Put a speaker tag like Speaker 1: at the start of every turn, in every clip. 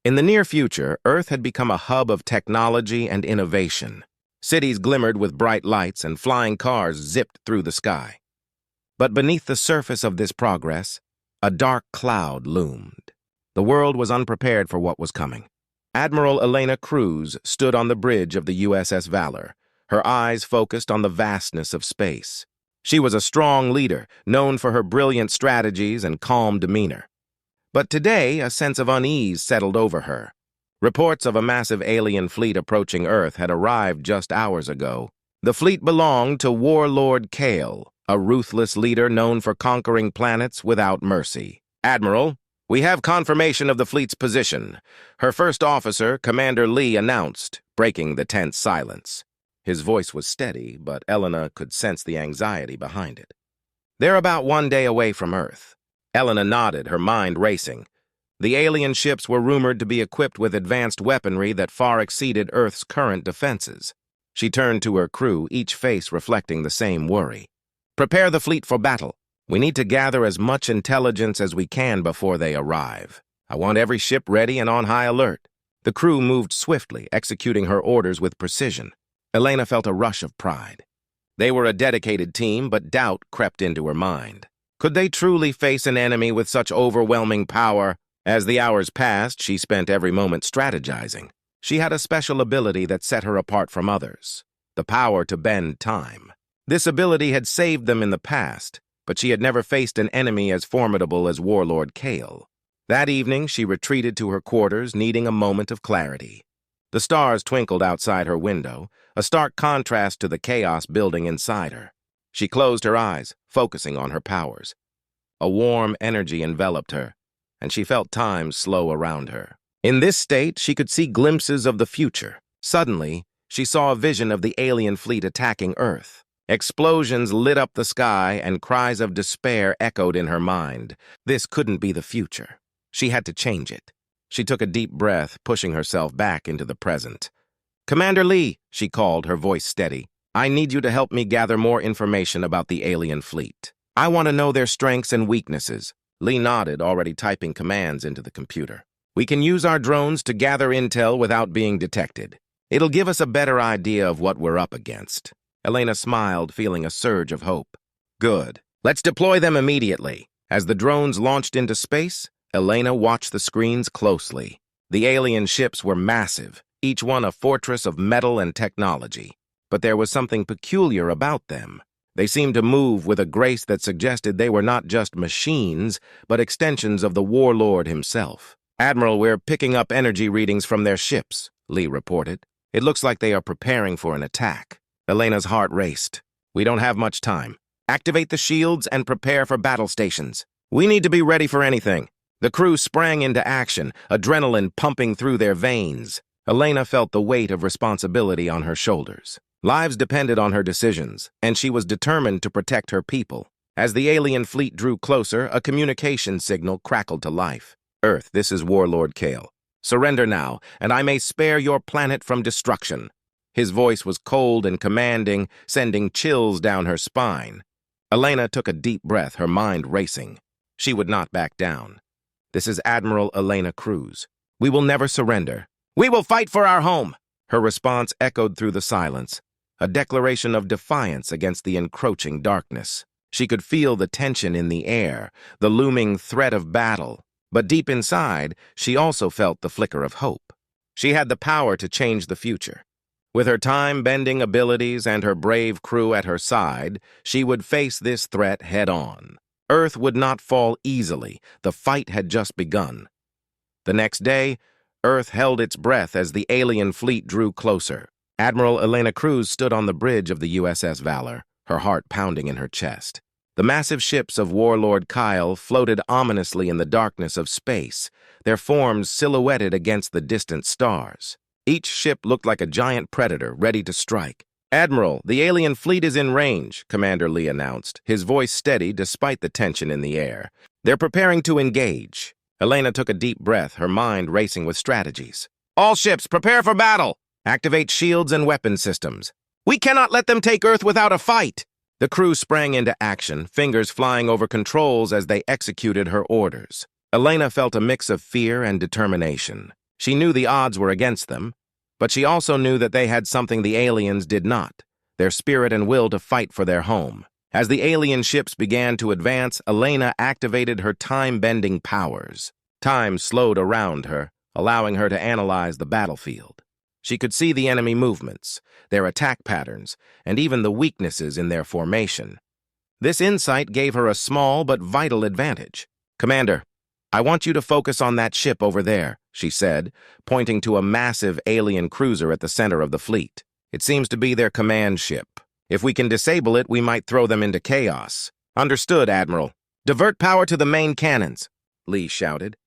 Speaker 1: In the near future, Earth had become a hub of technology and innovation. Cities glimmered with bright lights and flying cars zipped through the sky. But beneath the surface of this progress, a dark cloud loomed. The world was unprepared for what was coming. Admiral Elena Cruz stood on the bridge of the USS Valor, her eyes focused on the vastness of space. She was a strong leader, known for her brilliant strategies and calm demeanor. But today, a sense of unease settled over her. Reports of a massive alien fleet approaching Earth had arrived just hours ago. The fleet belonged to Warlord Kale, a ruthless leader known for conquering planets without mercy. "Admiral, we have confirmation of the fleet's position," her first officer, Commander Lee, announced, breaking the tense silence. His voice was steady, but Elena could sense the anxiety behind it. "They're about 1 day away from Earth." Elena nodded, her mind racing. The alien ships were rumored to be equipped with advanced weaponry that far exceeded Earth's current defenses. She turned to her crew, each face reflecting the same worry. "Prepare the fleet for battle. We need to gather as much intelligence as we can before they arrive. I want every ship ready and on high alert." The crew moved swiftly, executing her orders with precision. Elena felt a rush of pride. They were a dedicated team, but doubt crept into her mind. Could they truly face an enemy with such overwhelming power? As the hours passed, she spent every moment strategizing. She had a special ability that set her apart from others, the power to bend time. This ability had saved them in the past, but she had never faced an enemy as formidable as Warlord Kale. That evening, she retreated to her quarters, needing a moment of clarity. The stars twinkled outside her window, a stark contrast to the chaos building inside her. She closed her eyes, focusing on her powers. A warm energy enveloped her, and she felt time slow around her. In this state, she could see glimpses of the future. Suddenly, she saw a vision of the alien fleet attacking Earth. Explosions lit up the sky, and cries of despair echoed in her mind. This couldn't be the future. She had to change it. She took a deep breath, pushing herself back into the present. "Commander Lee," she called, her voice steady, "I need you to help me gather more information about the alien fleet. I want to know their strengths and weaknesses." Lee nodded, already typing commands into the computer. "We can use our drones to gather intel without being detected. It'll give us a better idea of what we're up against." Elena smiled, feeling a surge of hope. "Good. Let's deploy them immediately." As the drones launched into space, Elena watched the screens closely. The alien ships were massive, each one a fortress of metal and technology. But there was something peculiar about them. They seemed to move with a grace that suggested they were not just machines, but extensions of the Warlord himself. "Admiral, we're picking up energy readings from their ships," Lee reported. "It looks like they are preparing for an attack." Elena's heart raced. "We don't have much time. Activate the shields and prepare for battle stations. We need to be ready for anything." The crew sprang into action, adrenaline pumping through their veins. Elena felt the weight of responsibility on her shoulders. Lives depended on her decisions, and she was determined to protect her people. As the alien fleet drew closer, a communication signal crackled to life. "Earth, this is Warlord Kale. Surrender now, and I may spare your planet from destruction." His voice was cold and commanding, sending chills down her spine. Elena took a deep breath, her mind racing. She would not back down. "This is Admiral Elena Cruz. We will never surrender. We will fight for our home." Her response echoed through the silence, a declaration of defiance against the encroaching darkness. She could feel the tension in the air, the looming threat of battle. But deep inside, she also felt the flicker of hope. She had the power to change the future. With her time-bending abilities and her brave crew at her side, she would face this threat head-on. Earth would not fall easily. The fight had just begun. The next day, Earth held its breath as the alien fleet drew closer. Admiral Elena Cruz stood on the bridge of the USS Valor, her heart pounding in her chest. The massive ships of Warlord Kyle floated ominously in the darkness of space, their forms silhouetted against the distant stars. Each ship looked like a giant predator ready to strike. "Admiral, the alien fleet is in range," Commander Lee announced, his voice steady despite the tension in the air. "They're preparing to engage." Elena took a deep breath, her mind racing with strategies. "All ships, prepare for battle! Activate shields and weapon systems. We cannot let them take Earth without a fight!" The crew sprang into action, fingers flying over controls as they executed her orders. Elena felt a mix of fear and determination. She knew the odds were against them, but she also knew that they had something the aliens did not, their spirit and will to fight for their home. As the alien ships began to advance, Elena activated her time-bending powers. Time slowed around her, allowing her to analyze the battlefield. She could see the enemy movements, their attack patterns, and even the weaknesses in their formation. This insight gave her a small but vital advantage. "Commander, I want you to focus on that ship over there," she said, pointing to a massive alien cruiser at the center of the fleet. "It seems to be their command ship. If we can disable it, we might throw them into chaos." "Understood, Admiral. Divert power to the main cannons," Lee shouted.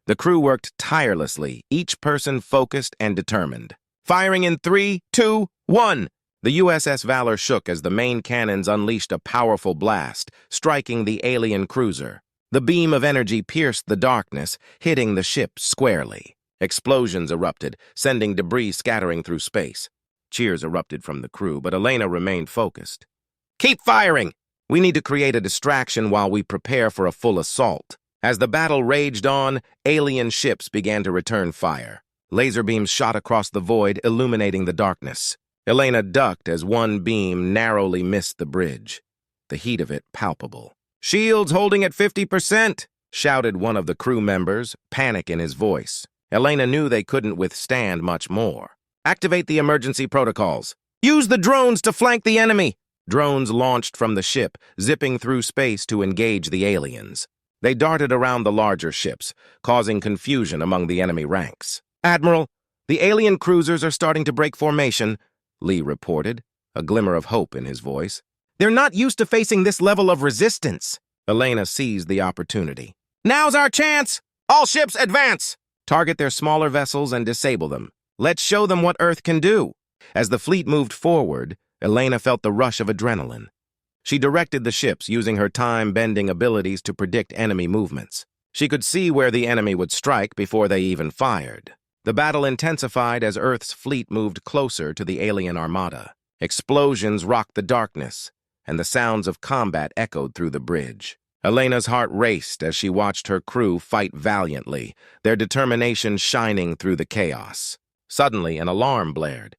Speaker 1: The crew worked tirelessly, each person focused and determined. "Firing in 3, 2, 1! The USS Valor shook as the main cannons unleashed a powerful blast, striking the alien cruiser. The beam of energy pierced the darkness, hitting the ship squarely. Explosions erupted, sending debris scattering through space. Cheers erupted from the crew, but Elena remained focused. "Keep firing! We need to create a distraction while we prepare for a full assault." As the battle raged on, alien ships began to return fire. Laser beams shot across the void, illuminating the darkness. Elena ducked as one beam narrowly missed the bridge, the heat of it palpable. "Shields holding at 50%, shouted one of the crew members, panic in his voice. Elena knew they couldn't withstand much more. "Activate the emergency protocols. Use the drones to flank the enemy." Drones launched from the ship, zipping through space to engage the aliens. They darted around the larger ships, causing confusion among the enemy ranks. "Admiral, the alien cruisers are starting to break formation," Lee reported, a glimmer of hope in his voice. "They're not used to facing this level of resistance." Elena seized the opportunity. "Now's our chance! All ships advance! Target their smaller vessels and disable them. Let's show them what Earth can do." As the fleet moved forward, Elena felt the rush of adrenaline. She directed the ships, using her time-bending abilities to predict enemy movements. She could see where the enemy would strike before they even fired. The battle intensified as Earth's fleet moved closer to the alien armada. Explosions rocked the darkness, and the sounds of combat echoed through the bridge. Elena's heart raced as she watched her crew fight valiantly, their determination shining through the chaos. Suddenly, an alarm blared.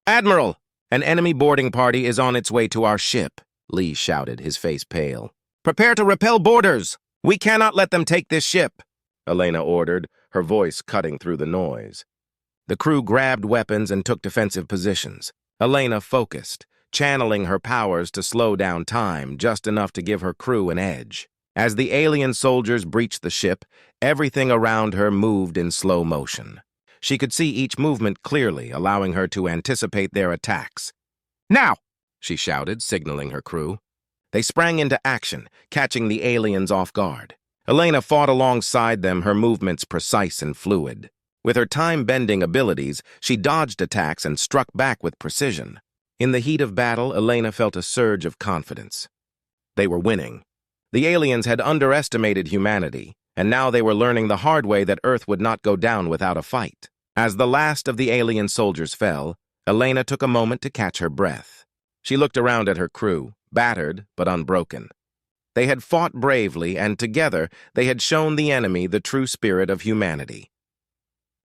Speaker 1: "Admiral, an enemy boarding party is on its way to our ship," Lee shouted, his face pale. "Prepare to repel boarders! We cannot let them take this ship," Elena ordered, her voice cutting through the noise. The crew grabbed weapons and took defensive positions. Elena focused, channeling her powers to slow down time, just enough to give her crew an edge. As the alien soldiers breached the ship, everything around her moved in slow motion. She could see each movement clearly, allowing her to anticipate their attacks. "Now!" she shouted, signaling her crew. They sprang into action, catching the aliens off guard. Elena fought alongside them, her movements precise and fluid. With her time-bending abilities, she dodged attacks and struck back with precision. In the heat of battle, Elena felt a surge of confidence. They were winning. The aliens had underestimated humanity, and now they were learning the hard way that Earth would not go down without a fight. As the last of the alien soldiers fell, Elena took a moment to catch her breath. She looked around at her crew, battered but unbroken. They had fought bravely, and together they had shown the enemy the true spirit of humanity.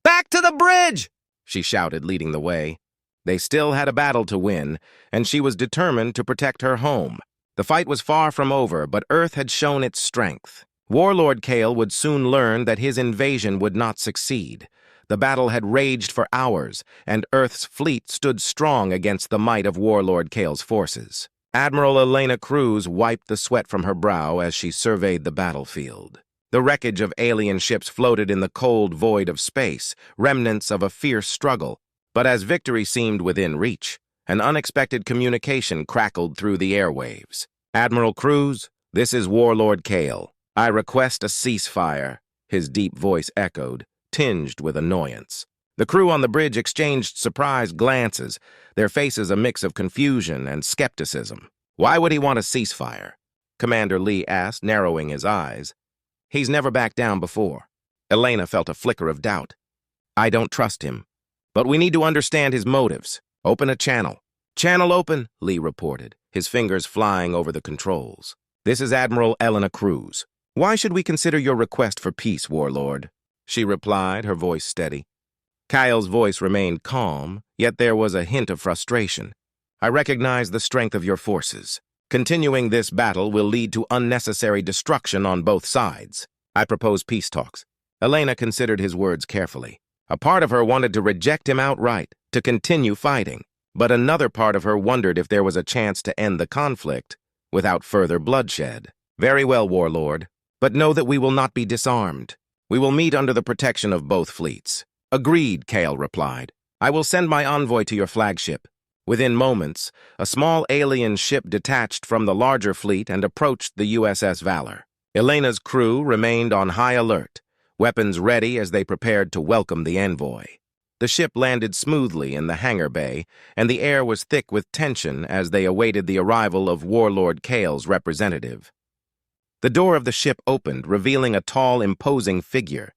Speaker 1: "Back to the bridge!" she shouted, leading the way. They still had a battle to win, and she was determined to protect her home. The fight was far from over, but Earth had shown its strength. Warlord Kale would soon learn that his invasion would not succeed. The battle had raged for hours, and Earth's fleet stood strong against the might of Warlord Kale's forces. Admiral Elena Cruz wiped the sweat from her brow as she surveyed the battlefield. The wreckage of alien ships floated in the cold void of space, remnants of a fierce struggle. But as victory seemed within reach, an unexpected communication crackled through the airwaves. "Admiral Cruz, this is Warlord Kale. I request a ceasefire," his deep voice echoed, tinged with annoyance. The crew on the bridge exchanged surprised glances, their faces a mix of confusion and skepticism. "Why would he want a ceasefire?" Commander Lee asked, narrowing his eyes. "He's never backed down before." Elena felt a flicker of doubt. "I don't trust him. But we need to understand his motives. Open a channel." "Channel open," Lee reported, his fingers flying over the controls. "This is Admiral Elena Cruz. Why should we consider your request for peace, Warlord?" She replied, her voice steady. Kyle's voice remained calm, yet there was a hint of frustration. I recognize the strength of your forces. Continuing this battle will lead to unnecessary destruction on both sides. I propose peace talks. Elena considered his words carefully. A part of her wanted to reject him outright, to continue fighting, but another part of her wondered if there was a chance to end the conflict without further bloodshed. Very well, Warlord, but know that we will not be disarmed. We will meet under the protection of both fleets. Agreed, Kale replied. I will send my envoy to your flagship. Within moments, a small alien ship detached from the larger fleet and approached the USS Valor. Elena's crew remained on high alert, weapons ready as they prepared to welcome the envoy. The ship landed smoothly in the hangar bay, and the air was thick with tension as they awaited the arrival of Warlord Kale's representative. The door of the ship opened, revealing a tall, imposing figure.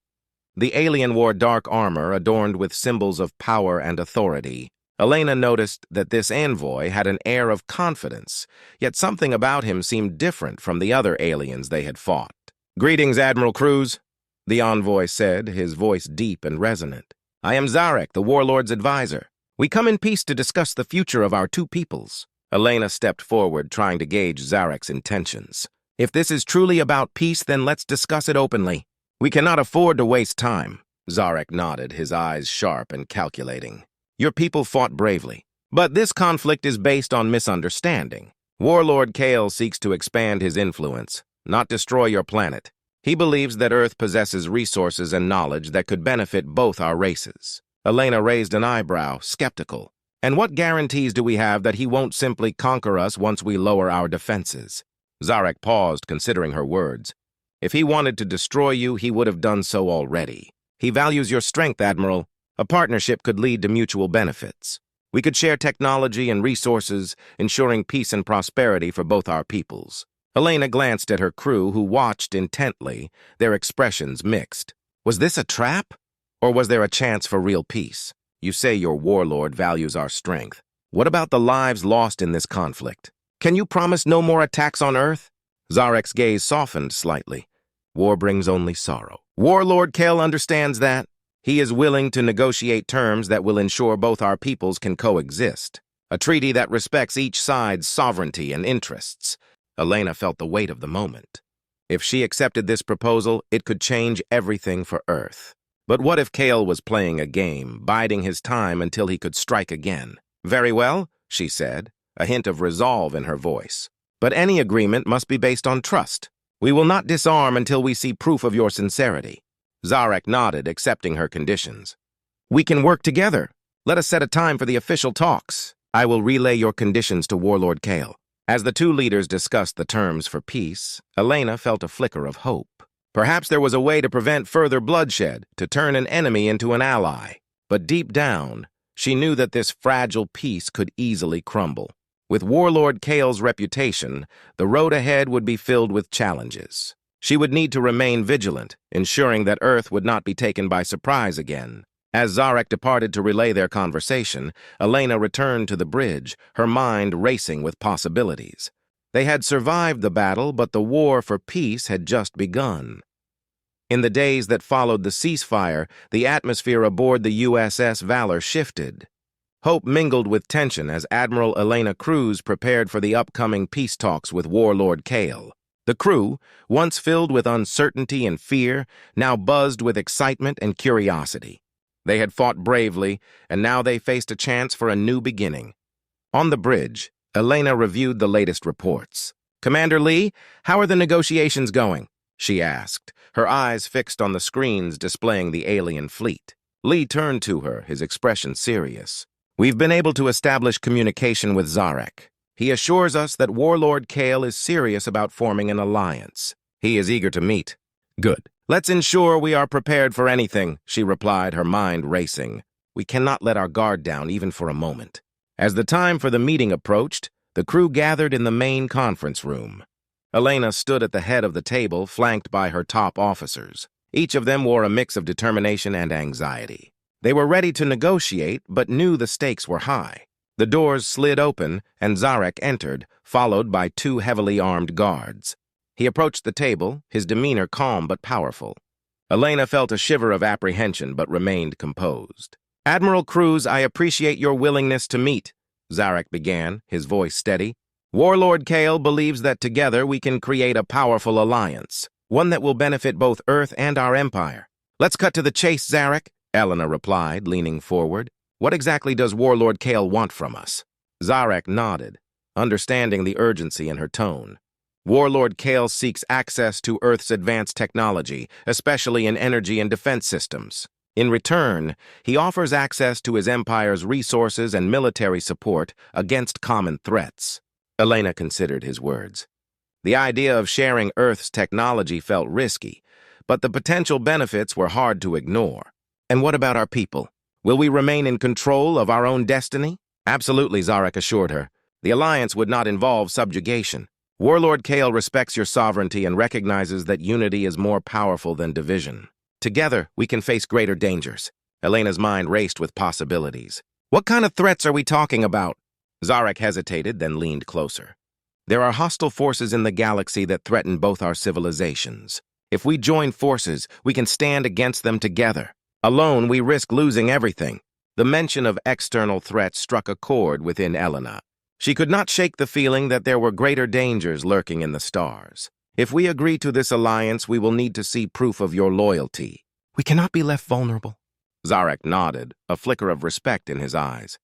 Speaker 1: The alien wore dark armor adorned with symbols of power and authority. Elena noticed that this envoy had an air of confidence, yet something about him seemed different from the other aliens they had fought. Greetings, Admiral Cruz, the envoy said, his voice deep and resonant. I am Zarek, the Warlord's advisor. We come in peace to discuss the future of our two peoples. Elena stepped forward, trying to gauge Zarek's intentions. If this is truly about peace, then let's discuss it openly. We cannot afford to waste time. Zarek nodded, his eyes sharp and calculating. Your people fought bravely, but this conflict is based on misunderstanding. Warlord Kale seeks to expand his influence, not destroy your planet. He believes that Earth possesses resources and knowledge that could benefit both our races. Elena raised an eyebrow, skeptical. And what guarantees do we have that he won't simply conquer us once we lower our defenses? Zarek paused, considering her words. If he wanted to destroy you, he would have done so already. He values your strength, Admiral. A partnership could lead to mutual benefits. We could share technology and resources, ensuring peace and prosperity for both our peoples. Elena glanced at her crew, who watched intently, their expressions mixed. Was this a trap? Or was there a chance for real peace? You say your warlord values our strength. What about the lives lost in this conflict? Can you promise no more attacks on Earth? Zarek's gaze softened slightly. War brings only sorrow. Warlord Kale understands that. He is willing to negotiate terms that will ensure both our peoples can coexist. A treaty that respects each side's sovereignty and interests. Elena felt the weight of the moment. If she accepted this proposal, it could change everything for Earth. But what if Kale was playing a game, biding his time until he could strike again? Very well, she said, a hint of resolve in her voice. But any agreement must be based on trust. We will not disarm until we see proof of your sincerity. Zarek nodded, accepting her conditions. We can work together. Let us set a time for the official talks. I will relay your conditions to Warlord Kale. As the two leaders discussed the terms for peace, Elena felt a flicker of hope. Perhaps there was a way to prevent further bloodshed, to turn an enemy into an ally. But deep down, she knew that this fragile peace could easily crumble. With Warlord Kale's reputation, the road ahead would be filled with challenges. She would need to remain vigilant, ensuring that Earth would not be taken by surprise again. As Zarek departed to relay their conversation, Elena returned to the bridge, her mind racing with possibilities. They had survived the battle, but the war for peace had just begun. In the days that followed the ceasefire, the atmosphere aboard the USS Valor shifted. Hope mingled with tension as Admiral Elena Cruz prepared for the upcoming peace talks with Warlord Kale. The crew, once filled with uncertainty and fear, now buzzed with excitement and curiosity. They had fought bravely, and now they faced a chance for a new beginning. On the bridge, Elena reviewed the latest reports. Commander Lee, how are the negotiations going? She asked, her eyes fixed on the screens displaying the alien fleet. Lee turned to her, his expression serious. We've been able to establish communication with Zarek. He assures us that Warlord Kale is serious about forming an alliance. He is eager to meet. Good. Let's ensure we are prepared for anything, she replied, her mind racing. We cannot let our guard down even for a moment. As the time for the meeting approached, the crew gathered in the main conference room. Elena stood at the head of the table, flanked by her top officers. Each of them wore a mix of determination and anxiety. They were ready to negotiate, but knew the stakes were high. The doors slid open, and Zarek entered, followed by two heavily armed guards. He approached the table, his demeanor calm but powerful. Elena felt a shiver of apprehension but remained composed. Admiral Cruz, I appreciate your willingness to meet, Zarek began, his voice steady. Warlord Kale believes that together we can create a powerful alliance, one that will benefit both Earth and our empire. Let's cut to the chase, Zarek, Elena replied, leaning forward. What exactly does Warlord Kale want from us? Zarek nodded, understanding the urgency in her tone. Warlord Kale seeks access to Earth's advanced technology, especially in energy and defense systems. In return, he offers access to his empire's resources and military support against common threats. Elena considered his words. The idea of sharing Earth's technology felt risky, but the potential benefits were hard to ignore. And what about our people? Will we remain in control of our own destiny? Absolutely, Zarek assured her. The alliance would not involve subjugation. Warlord Kale respects your sovereignty and recognizes that unity is more powerful than division. Together, we can face greater dangers. Elena's mind raced with possibilities. What kind of threats are we talking about? Zarek hesitated, then leaned closer. There are hostile forces in the galaxy that threaten both our civilizations. If we join forces, we can stand against them together. Alone, we risk losing everything. The mention of external threats struck a chord within Elena. She could not shake the feeling that there were greater dangers lurking in the stars. If we agree to this alliance, we will need to see proof of your loyalty. We cannot be left vulnerable. Zarek nodded, a flicker of respect in his eyes.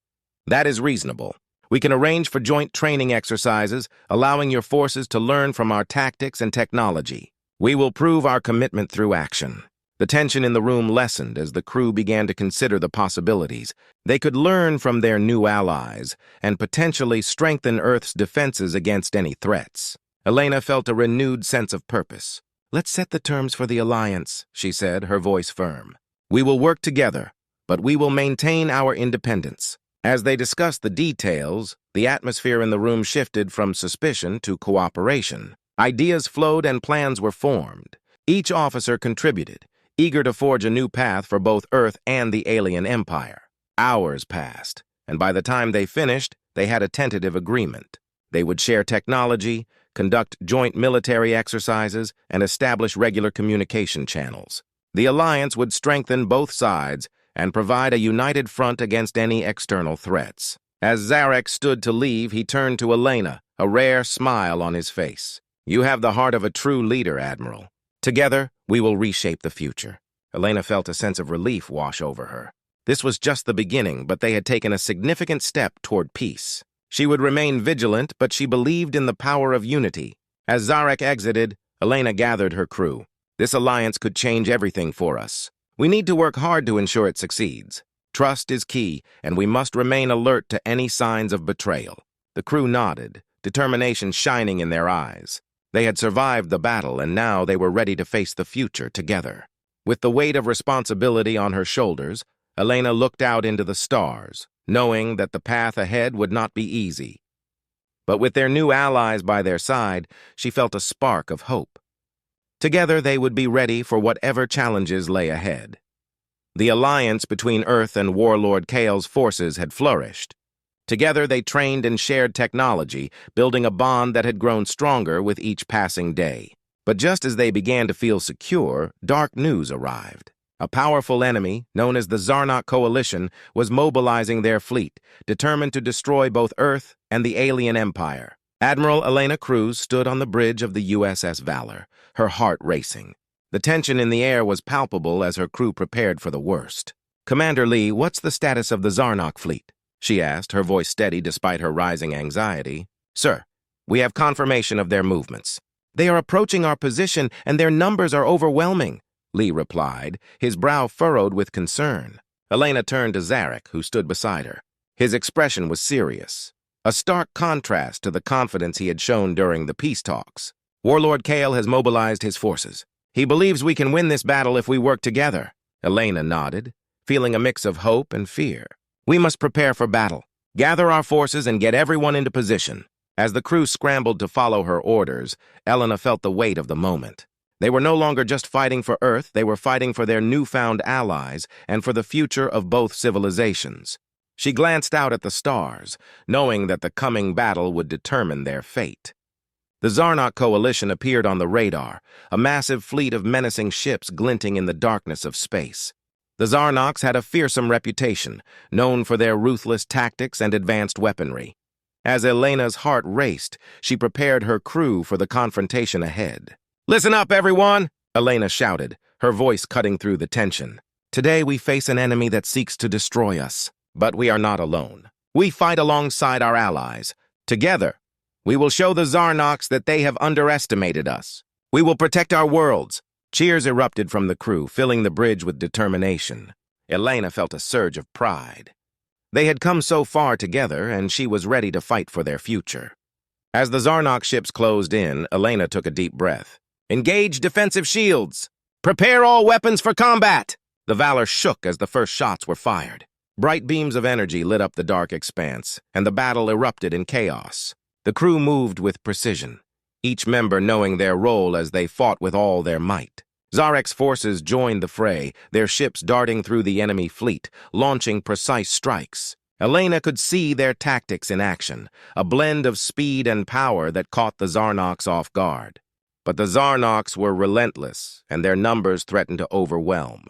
Speaker 1: That is reasonable. We can arrange for joint training exercises, allowing your forces to learn from our tactics and technology. We will prove our commitment through action. The tension in the room lessened as the crew began to consider the possibilities. They could learn from their new allies and potentially strengthen Earth's defenses against any threats. Elena felt a renewed sense of purpose. Let's set the terms for the alliance, she said, her voice firm. We will work together, but we will maintain our independence. As they discussed the details, the atmosphere in the room shifted from suspicion to cooperation. Ideas flowed and plans were formed. Each officer contributed, eager to forge a new path for both Earth and the alien empire. Hours passed, and by the time they finished, they had a tentative agreement. They would share technology, conduct joint military exercises, and establish regular communication channels. The alliance would strengthen both sides and provide a united front against any external threats. As Zarek stood to leave, he turned to Elena, a rare smile on his face. You have the heart of a true leader, Admiral. Together, we will reshape the future. Elena felt a sense of relief wash over her. This was just the beginning, but they had taken a significant step toward peace. She would remain vigilant, but she believed in the power of unity. As Zarek exited, Elena gathered her crew. This alliance could change everything for us. We need to work hard to ensure it succeeds. Trust is key, and we must remain alert to any signs of betrayal. The crew nodded, determination shining in their eyes. They had survived the battle, and now they were ready to face the future together. With the weight of responsibility on her shoulders, Elena looked out into the stars, knowing that the path ahead would not be easy. But with their new allies by their side, she felt a spark of hope. Together, they would be ready for whatever challenges lay ahead. The alliance between Earth and Warlord Kale's forces had flourished. Together, they trained and shared technology, building a bond that had grown stronger with each passing day. But just as they began to feel secure, dark news arrived. A powerful enemy, known as the Zarnok Coalition, was mobilizing their fleet, determined to destroy both Earth and the alien empire. Admiral Elena Cruz stood on the bridge of the USS Valor, her heart racing. The tension in the air was palpable as her crew prepared for the worst. Commander Lee, what's the status of the Zarnok fleet? She asked, her voice steady despite her rising anxiety. Sir, we have confirmation of their movements. They are approaching our position, and their numbers are overwhelming, Lee replied, his brow furrowed with concern. Elena turned to Zarek, who stood beside her. His expression was serious, a stark contrast to the confidence he had shown during the peace talks. Warlord Kale has mobilized his forces. He believes we can win this battle if we work together. Elena nodded, feeling a mix of hope and fear. We must prepare for battle, gather our forces, and get everyone into position. As the crew scrambled to follow her orders, Elena felt the weight of the moment. They were no longer just fighting for Earth, they were fighting for their newfound allies and for the future of both civilizations. She glanced out at the stars, knowing that the coming battle would determine their fate. The Zarnok Coalition appeared on the radar, a massive fleet of menacing ships glinting in the darkness of space. The Zarnoks had a fearsome reputation, known for their ruthless tactics and advanced weaponry. As Elena's heart raced, she prepared her crew for the confrontation ahead. "Listen up, everyone!" Elena shouted, her voice cutting through the tension. "Today we face an enemy that seeks to destroy us, but we are not alone. We fight alongside our allies. Together, we will show the Zarnoks that they have underestimated us. We will protect our worlds." Cheers erupted from the crew, filling the bridge with determination. Elena felt a surge of pride. They had come so far together, and she was ready to fight for their future. As the Zarnok ships closed in, Elena took a deep breath. "Engage defensive shields! Prepare all weapons for combat!" The Valor shook as the first shots were fired. Bright beams of energy lit up the dark expanse, and the battle erupted in chaos. The crew moved with precision, each member knowing their role as they fought with all their might. Zarek's forces joined the fray, their ships darting through the enemy fleet, launching precise strikes. Elena could see their tactics in action, a blend of speed and power that caught the Zarnoks off guard. But the Zarnoks were relentless, and their numbers threatened to overwhelm.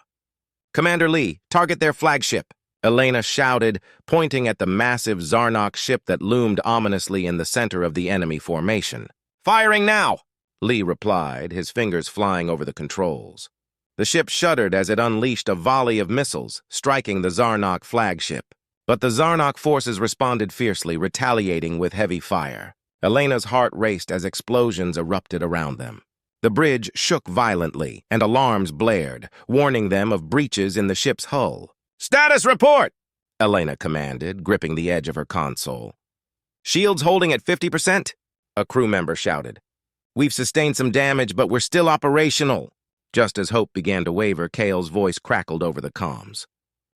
Speaker 1: "Commander Lee, target their flagship!" Elena shouted, pointing at the massive Zarnok ship that loomed ominously in the center of the enemy formation. "Firing now!" Lee replied, his fingers flying over the controls. The ship shuddered as it unleashed a volley of missiles, striking the Zarnok flagship. But the Zarnok forces responded fiercely, retaliating with heavy fire. Elena's heart raced as explosions erupted around them. The bridge shook violently, and alarms blared, warning them of breaches in the ship's hull. "Status report!" Elena commanded, gripping the edge of her console. "Shields holding at 50%, a crew member shouted. "We've sustained some damage, but we're still operational." Just as hope began to waver, Kale's voice crackled over the comms.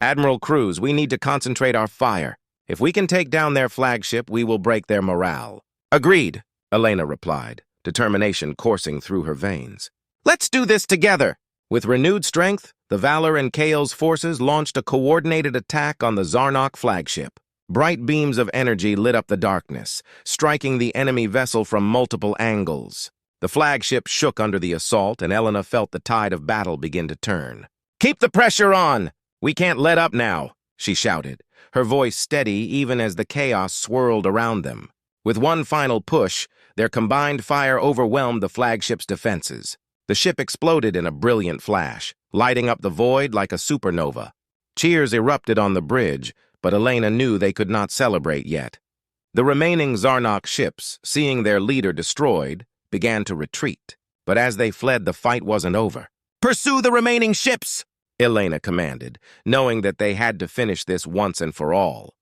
Speaker 1: "Admiral Cruz, we need to concentrate our fire. If we can take down their flagship, we will break their morale." "Agreed," Elena replied, determination coursing through her veins. "Let's do this together." With renewed strength, the Valor and Kale's forces launched a coordinated attack on the Zarnok flagship. Bright beams of energy lit up the darkness, striking the enemy vessel from multiple angles. The flagship shook under the assault, and Elena felt the tide of battle begin to turn. "Keep the pressure on! We can't let up now," she shouted, her voice steady even as the chaos swirled around them. With one final push, their combined fire overwhelmed the flagship's defenses. The ship exploded in a brilliant flash, lighting up the void like a supernova. Cheers erupted on the bridge, but Elena knew they could not celebrate yet. The remaining Zarnok ships, seeing their leader destroyed, began to retreat. But as they fled, the fight wasn't over. "Pursue the remaining ships!" Elena commanded, knowing that they had to finish this once and for all.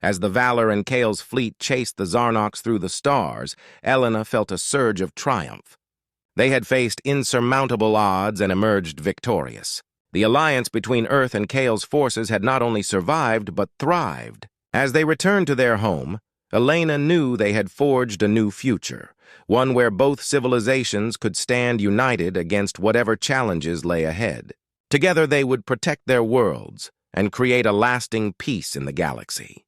Speaker 1: As the Valor and Kale's fleet chased the Zarnoks through the stars, Elena felt a surge of triumph. They had faced insurmountable odds and emerged victorious. The alliance between Earth and Kale's forces had not only survived, but thrived. As they returned to their home, Elena knew they had forged a new future, one where both civilizations could stand united against whatever challenges lay ahead. Together they would protect their worlds and create a lasting peace in the galaxy.